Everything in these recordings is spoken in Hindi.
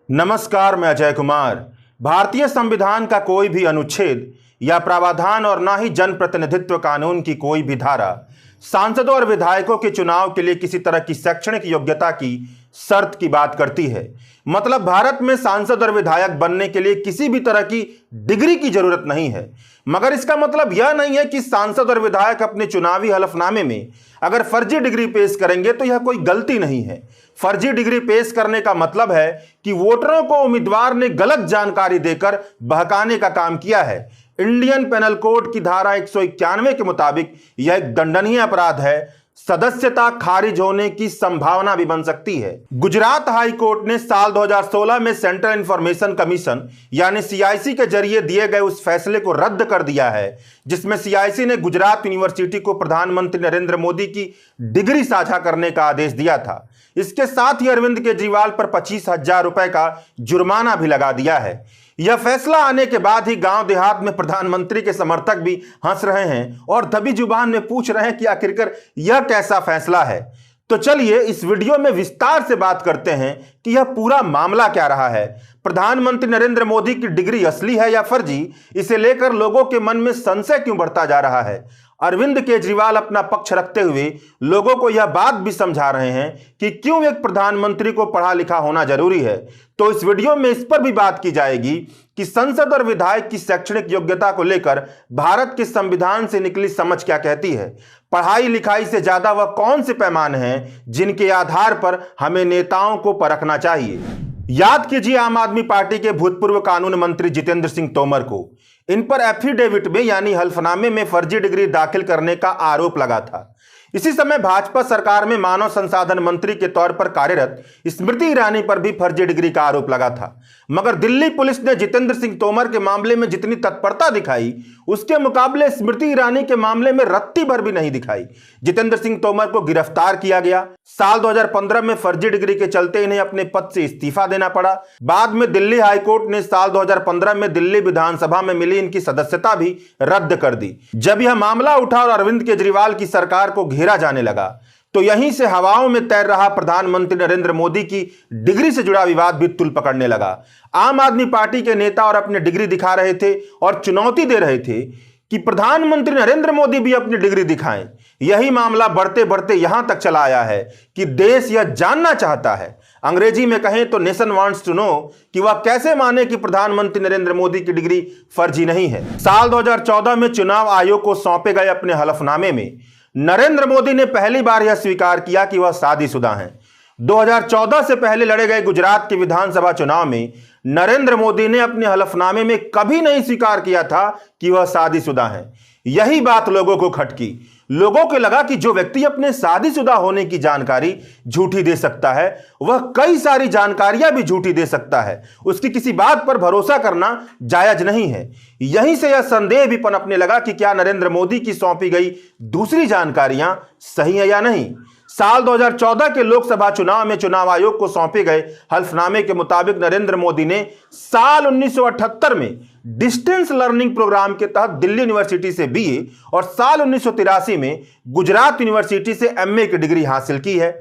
नमस्कार, मैं अजय कुमार। भारतीय संविधान का कोई भी अनुच्छेद या प्रावधान और ना ही जनप्रतिनिधित्व कानून की कोई भी धारा सांसदों और विधायकों के चुनाव के लिए किसी तरह की शैक्षणिक योग्यता की शर्त की बात करती है। मतलब भारत में सांसद और विधायक बनने के लिए किसी भी तरह की डिग्री की जरूरत नहीं है। मगर इसका मतलब यह नहीं है कि सांसद और विधायक अपने चुनावी हलफनामे में अगर फर्जी डिग्री पेश करेंगे तो यह कोई गलती नहीं है। फर्जी डिग्री पेश करने का मतलब है कि वोटरों को उम्मीदवार ने गलत जानकारी देकर बहकाने का काम किया है। इंडियन पेनल कोड की धारा 191 के मुताबिक यह एक दंडनीय अपराध है। सदस्यता खारिज होने की संभावना भी बन सकती है। गुजरात हाई कोर्ट ने साल 2016 में सेंट्रल इंफॉर्मेशन कमीशन यानी सीआईसी के जरिए दिए गए उस फैसले को रद्द कर दिया है जिसमें सीआईसी ने गुजरात यूनिवर्सिटी को प्रधानमंत्री नरेंद्र मोदी की डिग्री साझा करने का आदेश दिया था। इसके साथ ही अरविंद केजरीवाल पर 25,000 रुपए का जुर्माना भी लगा दिया है। यह फैसला आने के बाद ही गांव देहात में प्रधानमंत्री के समर्थक भी हंस रहे हैं और दबी जुबान में पूछ रहे हैं कि आखिरकार यह कैसा फैसला है। तो चलिए इस वीडियो में विस्तार से बात करते हैं कि यह पूरा मामला क्या रहा है। प्रधानमंत्री नरेंद्र मोदी की डिग्री असली है या फर्जी, इसे लेकर लोगों के मन में संशय क्यों बढ़ता जा रहा है। अरविंद केजरीवाल अपना पक्ष रखते हुए लोगों को यह बात भी समझा रहे हैं कि क्यों एक प्रधानमंत्री को पढ़ा लिखा होना जरूरी है। तो इस वीडियो में इस पर भी बात की जाएगी कि संसद और विधायक की शैक्षणिक योग्यता को लेकर भारत के संविधान से निकली समझ क्या कहती है। पढ़ाई लिखाई से ज्यादा वह कौन से पैमाने हैं जिनके आधार पर हमें नेताओं को परखना चाहिए। याद कीजिए आम आदमी पार्टी के भूतपूर्व कानून मंत्री जितेंद्र सिंह तोमर को इन पर एफिडेविट में यानी हल्फनामे में फर्जी डिग्री दाखिल करने का आरोप लगा था। इसी समय भाजपा सरकार में मानव संसाधन मंत्री के तौर पर कार्यरत स्मृति ईरानी पर भी फर्जी डिग्री का आरोप लगा था। मगर दिल्ली पुलिस ने जितेंद्र सिंह तोमर के मामले में जितनी तत्परता दिखाई उसके मुकाबले स्मृति ईरानी के मामले में रत्ती भर भी नहीं दिखाई। जितेंद्र सिंह तोमर को गिरफ्तार किया गया। साल 2015 में फर्जी डिग्री के चलते इन्हें अपने पद से इस्तीफा देना पड़ा। बाद में दिल्ली हाईकोर्ट ने साल 2015 में दिल्ली विधानसभा में मिली इनकी सदस्यता भी रद्द कर दी। जब यह मामला उठा और अरविंद केजरीवाल की सरकार को घेरा जाने लगा तो यहीं से हवाओं में तैर रहा प्रधानमंत्री नरेंद्र मोदी की डिग्री से जुड़ा विवाद भी तुल पकड़ने लगा। आम आदमी पार्टी के नेता और अपनी डिग्री दिखा रहे थे और चुनौती दे रहे थे कि प्रधानमंत्री नरेंद्र मोदी भी अपनी डिग्री दिखाएं। यही मामला बढ़ते बढ़ते यहां तक चला आया है कि देश यह जानना चाहता है, अंग्रेजी में कहें तो नेशन वांट्स टू नो, कि वह कैसे माने कि प्रधानमंत्री नरेंद्र मोदी की डिग्री फर्जी नहीं है। साल 2014 में चुनाव आयोग को सौंपे गए अपने हलफनामे में नरेंद्र मोदी ने पहली बार यह स्वीकार किया कि वह शादीशुदा हैं। 2014 से पहले लड़े गए गुजरात के विधानसभा चुनाव में नरेंद्र मोदी ने अपने हलफनामे में कभी नहीं स्वीकार किया था कि वह शादीशुदा हैं। यही बात लोगों को खटकी। लोगों को लगा कि जो व्यक्ति अपने शादीशुदा होने की जानकारी झूठी दे सकता है वह कई सारी जानकारियां भी झूठी दे सकता है। उसकी किसी बात पर भरोसा करना जायज नहीं है। यहीं से यह संदेह भी पनपने लगा कि क्या नरेंद्र मोदी की सौंपी गई दूसरी जानकारियां सही है या नहीं। साल 2014 के लोकसभा चुनाव में चुनाव आयोग को सौंपे गए हल्फनामे के मुताबिक नरेंद्र मोदी ने साल 1978 में डिस्टेंस लर्निंग प्रोग्राम के तहत दिल्ली यूनिवर्सिटी से बीए और साल 1983 में गुजरात यूनिवर्सिटी से एमए की डिग्री हासिल की है।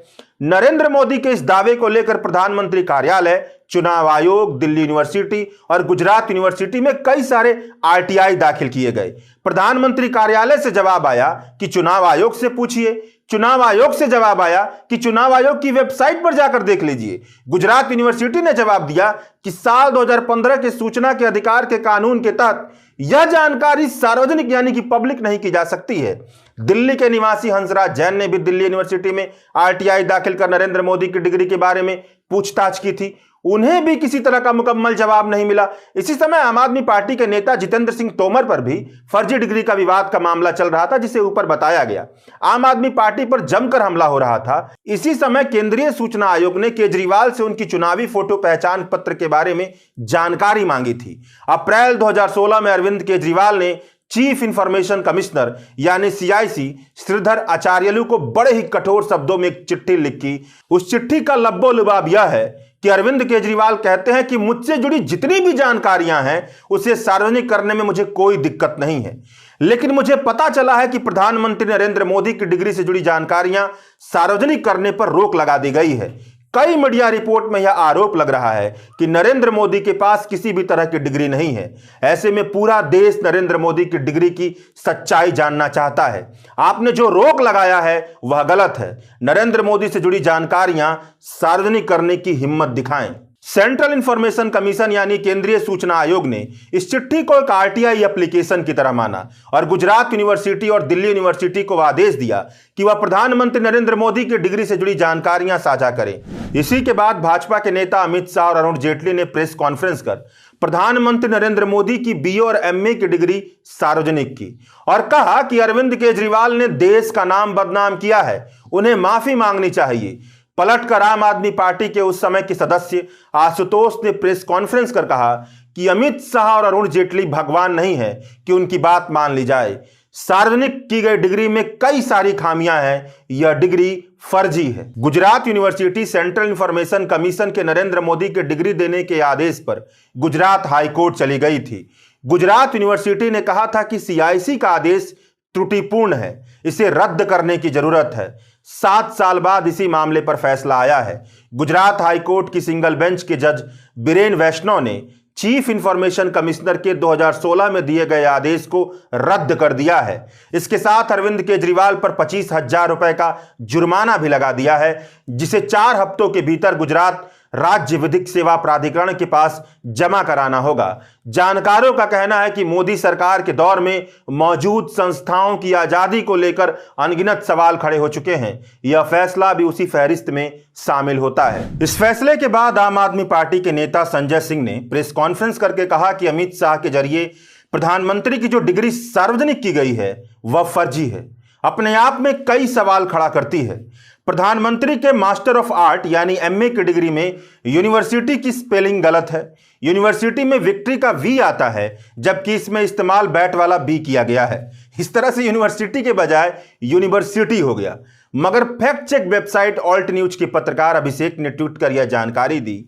नरेंद्र मोदी के इस दावे को लेकर प्रधानमंत्री कार्यालय, चुनाव आयोग, दिल्ली यूनिवर्सिटी और गुजरात यूनिवर्सिटी में कई सारे आरटीआई दाखिल किए गए। प्रधानमंत्री कार्यालय से जवाब आया कि चुनाव आयोग से पूछिए। चुनाव आयोग से जवाब आया कि चुनाव आयोग की वेबसाइट पर जाकर देख लीजिए। गुजरात यूनिवर्सिटी ने जवाब दिया कि साल 2015 के सूचना के अधिकार के कानून के तहत यह जानकारी सार्वजनिक यानी कि पब्लिक नहीं की जा सकती है। दिल्ली के निवासी हंसराज जैन ने भी दिल्ली यूनिवर्सिटी में आरटीआई दाखिल कर नरेंद्र मोदी की डिग्री के बारे में पूछताछ की थी। उन्हें भी किसी तरह का मुकम्मल जवाब नहीं मिला। इसी समय आम आदमी पार्टी के नेता जितेंद्र सिंह तोमर पर भी फर्जी डिग्री का विवाद का मामला चल रहा था, जिसे ऊपर बताया गया। आम आदमी पार्टी पर जमकर हमला हो रहा था। इसी समय केंद्रीय सूचना आयोग ने केजरीवाल से उनकी चुनावी फोटो पहचान पत्र के बारे में जानकारी मांगी थी। अप्रैल 2016 में अरविंद केजरीवाल ने चीफ इंफॉर्मेशन कमिश्नर यानी सीआईसी श्रीधर आचार्यलू को बड़े ही कठोर शब्दों में एक चिट्ठी लिखी। उस चिट्ठी का लब्बो लुबाब यह है कि अरविंद केजरीवाल कहते हैं कि मुझसे जुड़ी जितनी भी जानकारियां हैं उसे सार्वजनिक करने में मुझे कोई दिक्कत नहीं है, लेकिन मुझे पता चला है कि प्रधानमंत्री नरेंद्र मोदी की डिग्री से जुड़ी जानकारियां सार्वजनिक करने पर रोक लगा दी गई है। कई मीडिया रिपोर्ट में यह आरोप लग रहा है कि नरेंद्र मोदी के पास किसी भी तरह की डिग्री नहीं है। ऐसे में पूरा देश नरेंद्र मोदी की डिग्री की सच्चाई जानना चाहता है। आपने जो रोक लगाया है वह गलत है। नरेंद्र मोदी से जुड़ी जानकारियां सार्वजनिक करने की हिम्मत दिखाएं। सेंट्रल इंफॉर्मेशन कमीशन यानी केंद्रीय सूचना आयोग ने इस चिट्ठी को एक आरटीआई एप्लीकेशन की तरह माना और गुजरात यूनिवर्सिटी और दिल्ली यूनिवर्सिटी को आदेश दिया कि वह प्रधानमंत्री नरेंद्र मोदी की डिग्री से जुड़ी जानकारियां साझा करें। इसी के बाद भाजपा के नेता अमित शाह और अरुण जेटली ने प्रेस कॉन्फ्रेंस कर प्रधानमंत्री नरेंद्र मोदी की बीए और एमए की डिग्री सार्वजनिक की और कहा कि अरविंद केजरीवाल ने देश का नाम बदनाम किया है, उन्हें माफी मांगनी चाहिए। पलटकर आम आदमी पार्टी के उस समय के सदस्य आशुतोष ने प्रेस कॉन्फ्रेंस कर कहा कि अमित शाह और अरुण जेटली भगवान नहीं है कि उनकी बात मान ली जाए। सार्वजनिक की गई डिग्री में कई सारी खामियां हैं, यह डिग्री फर्जी है। Gujarat university central information commission के नरेंद्र मोदी के डिग्री देने के आदेश पर गुजरात हाईकोर्ट चली गई थी। गुजरात यूनिवर्सिटी ने कहा था कि सीआईसी का आदेश त्रुटिपूर्ण है, इसे रद्द करने की जरूरत है। 7 साल बाद इसी मामले पर फैसला आया है। गुजरात हाईकोर्ट की सिंगल बेंच के जज बीरेन वैष्णव ने चीफ इंफॉर्मेशन कमिश्नर के 2016 में दिए गए आदेश को रद्द कर दिया है। इसके साथ अरविंद केजरीवाल पर 25,000 रुपए का जुर्माना भी लगा दिया है, जिसे 4 हफ्तों के भीतर गुजरात राज्य विधिक सेवा प्राधिकरण के पास जमा कराना होगा। जानकारों का कहना है कि मोदी सरकार के दौर में मौजूद संस्थाओं की आजादी को लेकर अनगिनत सवाल खड़े हो चुके हैं। यह फैसला भी उसी फहरिस्त में शामिल होता है। इस फैसले के बाद आम आदमी पार्टी के नेता संजय सिंह ने प्रेस कॉन्फ्रेंस करके कहा कि अमित शाह के जरिए प्रधानमंत्री की जो डिग्री सार्वजनिक की गई है वह फर्जी है, अपने आप में कई सवाल खड़ा करती है। प्रधानमंत्री के मास्टर ऑफ आर्ट यानी एमए की डिग्री में यूनिवर्सिटी की स्पेलिंग गलत है। यूनिवर्सिटी में विक्ट्री का वी आता है, जबकि इसमें इस्तेमाल बैट वाला बी किया गया है। इस तरह से यूनिवर्सिटी के बजाय यूनिवर्सिटी हो गया। मगर fact check website Alt News के पत्रकार अभिषेक ने ट्वीट कर यह जानकारी दी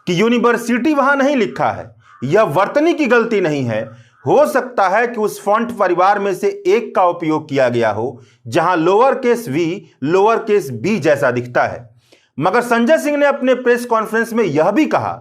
कि यूनिवर्सिटी वहां नहीं लिखा है। यह वर्तनी की गलती नहीं है, हो सकता है कि उस फॉन्ट परिवार में से एक का उपयोग किया गया हो जहां lower case v lower case b जैसा दिखता है। मगर संजय सिंह ने अपने प्रेस कॉन्फ्रेंस में यह भी कहा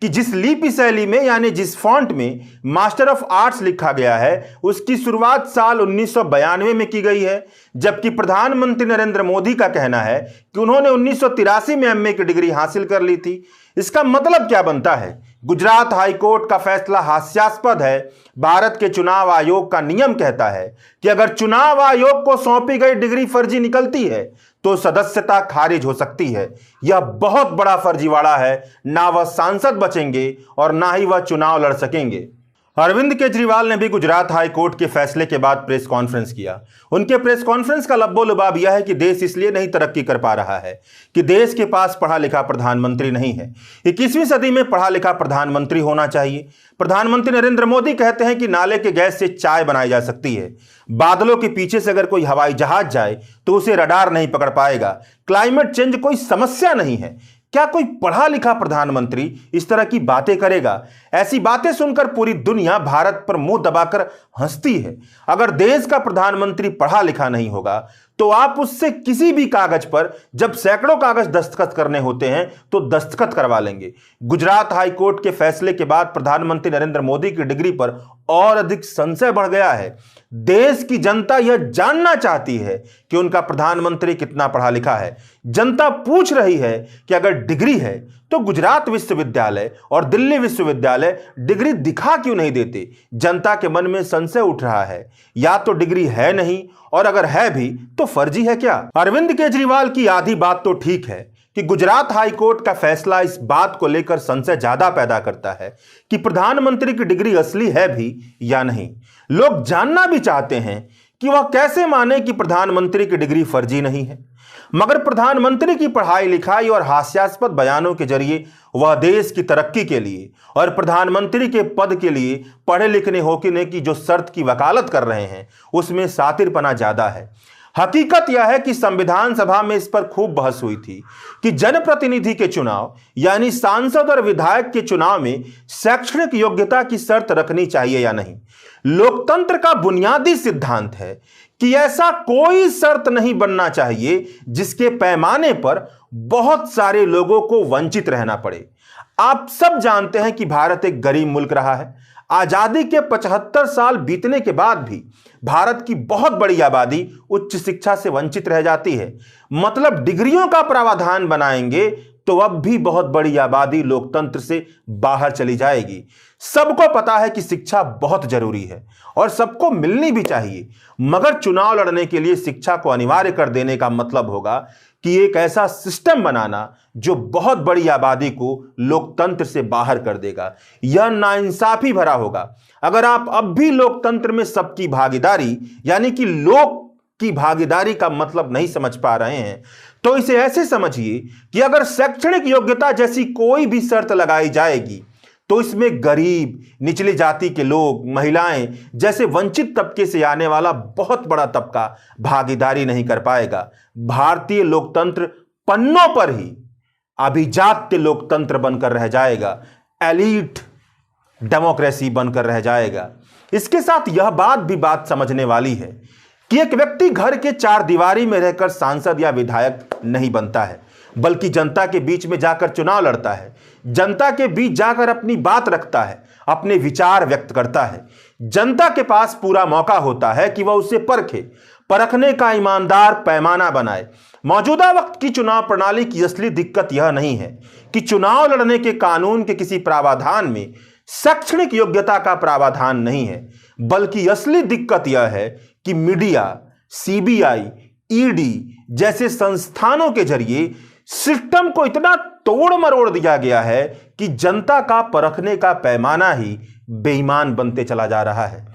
कि जिस लिपि शैली में यानी जिस फॉन्ट में मास्टर ऑफ आर्ट्स लिखा गया है उसकी शुरुआत साल 1992 में की गई है, जबकि प्रधानमंत्री नरेंद्र मोदी का कहना है कि उन्होंने 1983 में एमए की डिग्री हासिल कर ली थी। इसका मतलब क्या बनता है? गुजरात हाईकोर्ट का फैसला हास्यास्पद है। भारत के चुनाव आयोग का नियम कहता है कि अगर चुनाव आयोग को सौंपी गई डिग्री फर्जी निकलती है तो सदस्यता खारिज हो सकती है। यह बहुत बड़ा फर्जीवाड़ा है, ना वह सांसद बचेंगे और ना ही वह चुनाव लड़ सकेंगे। अरविंद केजरीवाल ने भी गुजरात हाई कोर्ट के फैसले के बाद प्रेस कॉन्फ्रेंस किया। उनके प्रेस कॉन्फ्रेंस का लब्बो लुबाब यह है कि देश इसलिए नहीं तरक्की कर पा रहा है कि देश के पास पढ़ा लिखा प्रधानमंत्री नहीं है। 21वीं सदी में पढ़ा लिखा प्रधानमंत्री होना चाहिए। प्रधानमंत्री नरेंद्र मोदी कहते हैं कि नाले के गैस से चाय बनाई जा सकती है। बादलों के पीछे से अगर कोई हवाई जहाज जाए तो उसे रडार नहीं पकड़ पाएगा। क्लाइमेट चेंज कोई समस्या नहीं है। क्या कोई पढ़ा लिखा प्रधानमंत्री इस तरह की बातें करेगा? ऐसी बातें सुनकर पूरी दुनिया भारत पर मुंह दबाकर हंसती है। अगर देश का प्रधानमंत्री पढ़ा लिखा नहीं होगा तो आप उससे किसी भी कागज पर जब सैकड़ों कागज दस्तखत करने होते हैं तो दस्तखत करवा लेंगे। गुजरात हाई कोर्ट के फैसले के बाद प्रधानमंत्री नरेंद्र मोदी की डिग्री पर और अधिक संशय बढ़ गया है। देश की जनता यह जानना चाहती है कि उनका प्रधानमंत्री कितना पढ़ा लिखा है। जनता पूछ रही है कि अगर डिग्री है तो गुजरात विश्वविद्यालय और दिल्ली विश्वविद्यालय डिग्री दिखा क्यों नहीं देते? जनता के मन में संशय उठ रहा है। या तो डिग्री है नहीं और अगर है भी तो फर्जी है क्या? अरविंद केजरीवाल की आधी बात तो ठीक है कि गुजरात हाई कोर्ट का फैसला इस बात को लेकर संशय ज्यादा पैदा करता है कि प्रधानमंत्री की डिग्री असली है भी या नहीं। लोग जानना भी चाहते हैं कि वह कैसे माने कि प्रधानमंत्री की डिग्री फर्जी नहीं है। मगर प्रधानमंत्री की पढ़ाई लिखाई और हास्यास्पद बयानों के जरिए वह देश की तरक्की के लिए और प्रधानमंत्री के पद के लिए पढ़े लिखने होने की जो शर्त की वकालत कर रहे हैं उसमें सातिरपना ज्यादा है। हकीकत यह है कि संविधान सभा में इस पर खूब बहस हुई थी कि जनप्रतिनिधि के चुनाव यानी सांसद और विधायक के चुनाव में शैक्षणिक योग्यता की शर्त रखनी चाहिए या नहीं। लोकतंत्र का बुनियादी सिद्धांत है कि ऐसा कोई शर्त नहीं बनना चाहिए जिसके पैमाने पर बहुत सारे लोगों को वंचित रहना पड़े। आप सब जानते हैं कि भारत एक गरीब मुल्क रहा है। आजादी के 75 साल बीतने के बाद भी भारत की बहुत बड़ी आबादी उच्च शिक्षा से वंचित रह जाती है। मतलब डिग्रियों का प्रावधान बनाएंगे तो अब भी बहुत बड़ी आबादी लोकतंत्र से बाहर चली जाएगी। सबको पता है कि शिक्षा बहुत जरूरी है और सबको मिलनी भी चाहिए, मगर चुनाव लड़ने के लिए शिक्षा को अनिवार्य कर देने का मतलब होगा कि एक ऐसा सिस्टम बनाना जो बहुत बड़ी आबादी को लोकतंत्र से बाहर कर देगा। यह नाइंसाफी भरा होगा। अगर आप अब भी लोकतंत्र में सबकी भागीदारी यानी कि लोक की भागीदारी का मतलब नहीं समझ पा रहे हैं तो इसे ऐसे समझिए कि अगर शैक्षणिक योग्यता जैसी कोई भी शर्त लगाई जाएगी तो इसमें गरीब, निचली जाति के लोग, महिलाएं जैसे वंचित तबके से आने वाला बहुत बड़ा तबका भागीदारी नहीं कर पाएगा। भारतीय लोकतंत्र पन्नों पर ही अभिजात्य लोकतंत्र बनकर रह जाएगा, एलीट डेमोक्रेसी बनकर रह जाएगा। इसके साथ यह बात समझने वाली है कि एक व्यक्ति घर के चार दीवारी में रहकर सांसद या विधायक नहीं बनता है, बल्कि जनता के बीच में जाकर चुनाव लड़ता है, जनता के बीच जाकर अपनी बात रखता है, अपने विचार व्यक्त करता है। जनता के पास पूरा मौका होता है कि वह उसे परखने का ईमानदार पैमाना बनाए। मौजूदा वक्त की चुनाव प्रणाली की असली दिक्कत यह नहीं है कि चुनाव लड़ने के कानून के किसी प्रावधान में शैक्षणिक योग्यता का प्रावधान नहीं है, बल्कि असली दिक्कत यह है कि मीडिया, सीबीआई, ईडी जैसे संस्थानों के जरिए सिस्टम को इतना तोड़ मरोड़ दिया गया है कि जनता का परखने का पैमाना ही बेईमान बनते चला जा रहा है।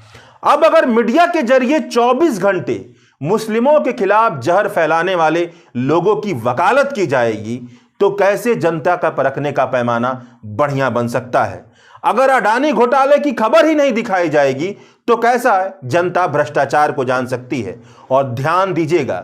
अब अगर मीडिया के जरिए 24 घंटे मुस्लिमों के खिलाफ जहर फैलाने वाले लोगों की वकालत की जाएगी तो कैसे जनता का परखने का पैमाना बढ़िया बन सकता है। अगर अडानी घोटाले की खबर ही नहीं दिखाई जाएगी तो कैसा जनता भ्रष्टाचार को जान सकती है। और ध्यान दीजिएगा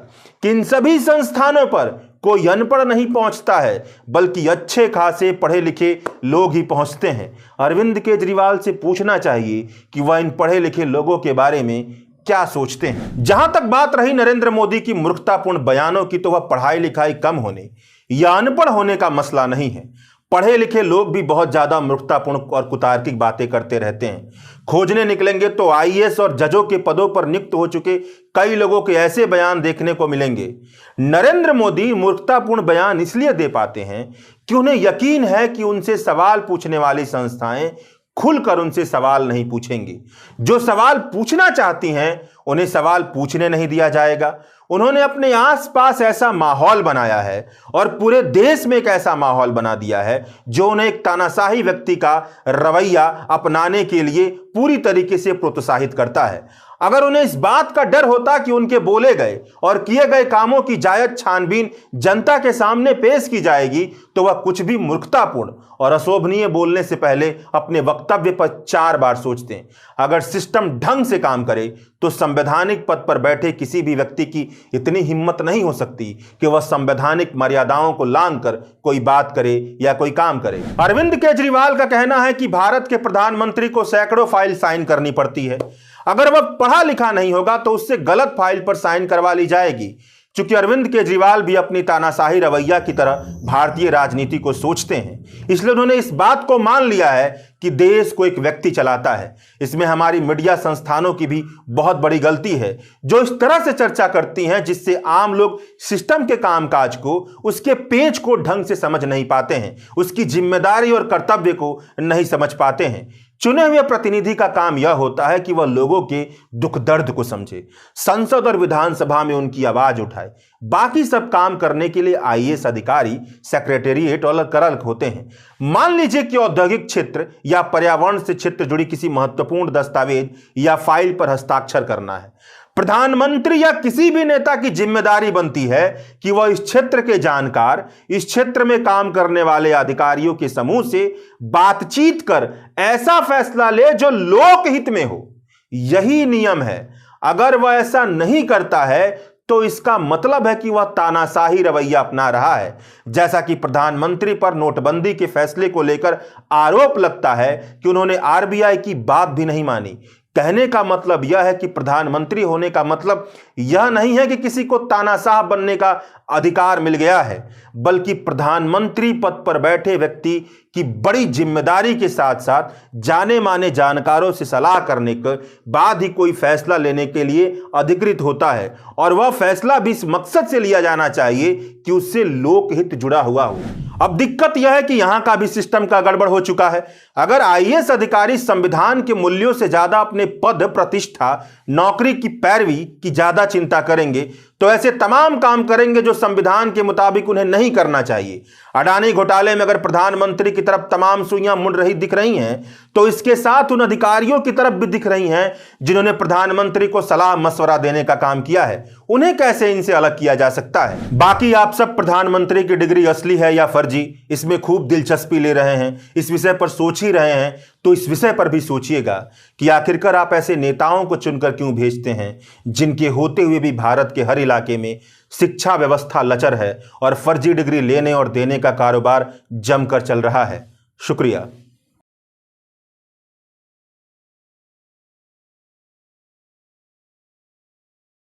कि इन सभी संस्थानों पर कोई अनपढ़ नहीं पहुंचता है, बल्कि अच्छे खासे पढ़े लिखे लोग ही पहुंचते हैं। अरविंद केजरीवाल से पूछना चाहिए कि वह इन पढ़े लिखे लोगों के बारे में क्या सोचते हैं। जहां तक बात रही नरेंद्र मोदी की मूर्खतापूर्ण बयानों की, तो वह पढ़ाई लिखाई कम होने या अनपढ़ होने का मसला नहीं है। पढ़े लिखे लोग भी बहुत ज्यादा मूर्खतापूर्ण और कुतार्किक बातें करते रहते हैं। खोजने निकलेंगे तो आईएएस और जजों के पदों पर नियुक्त हो चुके कई लोगों के ऐसे बयान देखने को मिलेंगे। नरेंद्र मोदी मूर्खतापूर्ण बयान इसलिए दे पाते हैं कि उन्हें यकीन है कि उनसे सवाल पूछने वाली संस्थाएं खुलकर उनसे सवाल नहीं पूछेंगी। जो सवाल पूछना चाहती हैं उन्हें सवाल पूछने नहीं दिया जाएगा। उन्होंने अपने आसपास ऐसा माहौल बनाया है और पूरे देश में एक ऐसा माहौल बना दिया है जो उन्हें एक तानाशाही व्यक्ति का रवैया अपनाने के लिए पूरी तरीके से प्रोत्साहित करता है। अगर उन्हें इस बात का डर होता कि उनके बोले गए और किए गए कामों की जायज छानबीन जनता के सामने पेश की जाएगी तो वह कुछ भी मूर्खतापूर्ण और अशोभनीय बोलने से पहले अपने वक्तव्य पर 4 बार सोचते हैं। अगर सिस्टम ढंग से काम करे तो संवैधानिक पद पर बैठे किसी भी व्यक्ति की इतनी हिम्मत नहीं हो सकती कि वह संवैधानिक मर्यादाओं को लांघकर कोई बात करे या कोई काम करे। अरविंद केजरीवाल का कहना है कि भारत के प्रधानमंत्री को सैकड़ों फाइल साइन करनी पड़ती है। अगर वह पढ़ा लिखा नहीं होगा तो उससे गलत फाइल पर साइन करवा ली जाएगी। चूंकि अरविंद केजरीवाल भी अपनी तानाशाही रवैया की तरह भारतीय राजनीति को सोचते हैं, इसलिए उन्होंने इस बात को मान लिया है कि देश को एक व्यक्ति चलाता है। इसमें हमारी मीडिया संस्थानों की भी बहुत बड़ी गलती है, जो इस तरह से चर्चा करती हैं जिससे आम लोग सिस्टम के कामकाज को, उसके पेच को ढंग से समझ नहीं पाते हैं, उसकी जिम्मेदारी और कर्तव्य को नहीं समझ पाते हैं। चुने हुए प्रतिनिधि का काम यह होता है कि वह लोगों के दुख दर्द को समझे, संसद और विधानसभा में उनकी आवाज उठाए। बाकी सब काम करने के लिए आईएएस अधिकारी, सेक्रेटेरिएट और क्लर्क होते हैं। मान लीजिए कि औद्योगिक क्षेत्र या पर्यावरण से क्षेत्र जुड़ी किसी महत्वपूर्ण दस्तावेज या फाइल पर हस्ताक्षर करना है। प्रधानमंत्री या किसी भी नेता की जिम्मेदारी बनती है कि वह इस क्षेत्र के जानकार, इस क्षेत्र में काम करने वाले अधिकारियों के समूह से बातचीत कर ऐसा फैसला ले जो लोकहित में हो। यही नियम है। अगर वह ऐसा नहीं करता है तो इसका मतलब है कि वह तानाशाही रवैया अपना रहा है। जैसा कि प्रधानमंत्री पर नोटबंदी के फैसले को लेकर आरोप लगता है कि उन्होंने आरबीआई की बात भी नहीं मानी। कहने का मतलब यह है कि प्रधानमंत्री होने का मतलब यह नहीं है कि किसी को तानाशाह बनने का अधिकार मिल गया है, बल्कि प्रधानमंत्री पद पर बैठे व्यक्ति की बड़ी जिम्मेदारी के साथ साथ जाने माने जानकारों से सलाह करने के बाद ही कोई फैसला लेने के लिए अधिकृत होता है, और वह फैसला भी इस मकसद से लिया जाना चाहिए कि उससे लोकहित जुड़ा हुआ हो। अब दिक्कत यह है कि यहां का भी सिस्टम का गड़बड़ हो चुका है। अगर आईएएस अधिकारी संविधान के मूल्यों से ज्यादा अपने पद, प्रतिष्ठा, नौकरी की पैरवी की ज्यादा चिंता करेंगे तो ऐसे तमाम काम करेंगे जो संविधान के मुताबिक उन्हें नहीं करना चाहिए। अडानी घोटाले में अगर प्रधानमंत्री की तरफ तमाम सुइयां मुड़ रही दिख रही हैं, तो इसके साथ उन अधिकारियों की तरफ भी दिख रही हैं जिन्होंने प्रधानमंत्री को सलाह मशवरा देने का काम किया है। उन्हें कैसे इनसे अलग किया जा सकता है? बाकी आप सब प्रधानमंत्री की डिग्री असली है या फर्जी, इसमें खूब दिलचस्पी ले रहे हैं, इस विषय पर सोच ही रहे हैं, तो इस विषय पर भी सोचिएगा कि आखिरकार आप ऐसे नेताओं को चुनकर क्यों भेजते हैं जिनके होते हुए भी भारत के हर इलाके में शिक्षा व्यवस्था लचर है और फर्जी डिग्री लेने और देने का कारोबार जमकर चल रहा है। शुक्रिया।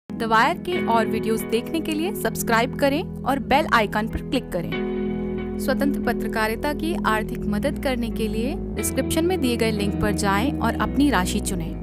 द वायर के और वीडियोस देखने के लिए सब्सक्राइब करें और बेल आइकन पर क्लिक करें। स्वतंत्र पत्रकारिता की आर्थिक मदद करने के लिए डिस्क्रिप्शन में दिए गए लिंक पर जाएं और अपनी राशि चुनें।